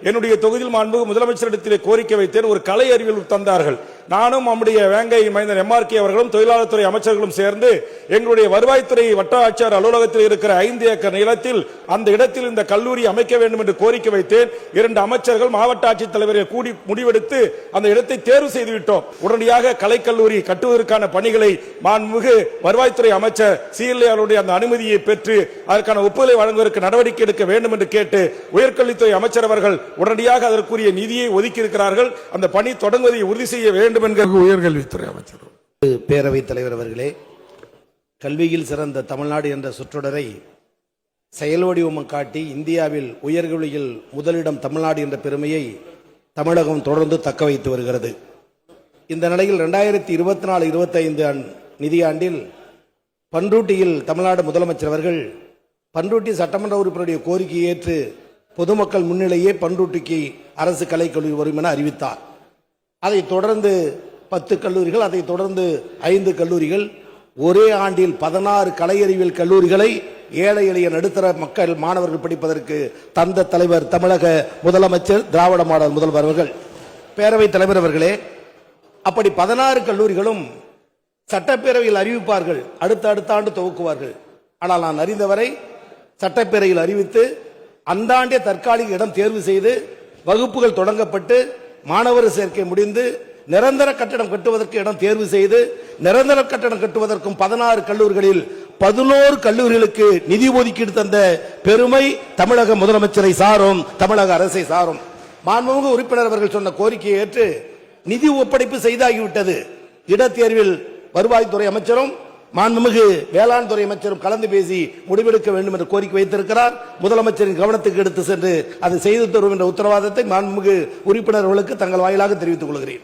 என்னுடைய தொகுதியில் மாண்புமிகு முதலமைச்சரிடத்திலே கோரிக்கை வைத்தேன். ஒரு கலை அறிவியல் தந்தார்கள். நானும் நம்முடைய வேங்கை மைந்தன் MRK அவர்களும் தொழிலாளர் துறை அமைச்சர்களும் சேர்ந்து எங்களுடைய வருவாய்த்துறை வட்ட ஆட்சியர் அலுவலகத்தில் இருக்கிற 5 ஏக்கர் நிலத்தில் அந்த இடத்தில் இந்த கல்லூரி அமைக்க வேண்டும் என்று கோரிக்கை வைத்தேன். 2 அமைச்சர்கள் மாவட்ட ஆட்சித்தலைவர்கள் கூடி முடிவெடுத்து அந்த இடத்தை தேர்வு செய்துவிட்டோம். உடனடியாக கலைக்கல்லூரி கட்டுவதற்கான பணிகளை மாண்புமிகு வருவாய்த்துறை அமைச்சர் CLA அவருடைய அந்த அனுமதியை பெற்று அதற்கான ஒப்புதலை வழங்குவதற்கு நடவடிக்கை எடுக்க வேண்டும் என்று கேட்டு உயர்கல்வித்துறை அமைச்சர் அவர்கள் உடனடியாக அதற்குரிய நிதியை ஒதுக்கி இருக்கிறார்கள். அந்த பணி தொடங்குவதை உறுதி செய்ய வேண்டும் என்கிற உயர்கல்வித்துறை அமைச்சர். பேரவைத் தலைவர் அவர்களே, கல்வியில் சிறந்த தமிழ்நாடு என்ற சொற்றொடரை செயல் வடிவம் காட்டி இந்தியாவில் உயர்கல்வியில் முதலிடம் தமிழ்நாடு என்ற பெருமையை தமிழகம் தொடர்ந்து தக்க வைத்து வருகிறது. இந்த நிலையில் 2024-25 நிதியாண்டில் பண்ருட்டியில் தமிழ்நாடு முதலமைச்சர் அவர்கள் பண்ருட்டி சட்டமன்ற உறுப்பினருடைய கோரிக்கையை ஏற்று பொதுமக்கள் முன்னிலையே பண்ருட்டிக்கு அரசு கலைக்கல்லூரி வரும் என அறிவித்தார். அதைத் தொடர்ந்து 10 கல்லூரிகள், அதைத் தொடர்ந்து 5 கல்லூரிகள், ஒரே ஆண்டில் 16 கலை அறிவியல் கல்லூரிகளை ஏழை எளிய நடுத்தர மக்கள் மாணவர்கள் படிப்பதற்கு தந்த தலைவர் தமிழக முதலமைச்சர் திராவிட மாடல் முதல்வர் அவர்கள். பேரவைத் தலைவர் அவர்களே, அப்படி 16 கல்லூரிகளும் சட்டப்பேரவையில் அறிவிப்பார்கள், அடுத்த ஆண்டு துவக்குவார்கள். ஆனால் நான் அறிந்தவரை சட்டப்பேரவையில் அறிவித்து அந்த ஆண்டே தற்காலிக இடம் தேர்வு செய்து வகுப்புகள் தொடங்கப்பட்டு மாணவர் சேர்க்கை முடிந்து நிரந்தர கட்டடம் கட்டுவதற்கு இடம் தேர்வு செய்து நிரந்தர கட்டடம் கட்டுவதற்கும் 16 கல்லூரிகளில் 11 கல்லூரிகளுக்கு நிதி ஒதுக்கீடு தந்த பெருமை தமிழக முதலமைச்சரை சாரும், தமிழக அரசை சாரும். மாண்புமிகு உறுப்பினர் அவர்கள் சொன்ன கோரிக்கையை ஏற்று நிதி ஒப்படைப்பு செய்தாகிவிட்டது. இடத்தேர்வில் வருவாய்த்துறை அமைச்சரும் மாண்புமிகு வேளாண் துறை அமைச்சரும் கலந்து பேசி முடிவெடுக்க வேண்டும் என்று கோரிக்கை வைத்திருக்கிறார். முதலமைச்சரின் கவனத்துக்கு எடுத்து சென்று அதை செய்து தரும் என்ற உத்தரவாதத்தை மாண்புமிகு உறுப்பினர்களுக்கு தங்கள் வாயிலாக தெரிவித்துக் கொள்கிறேன்.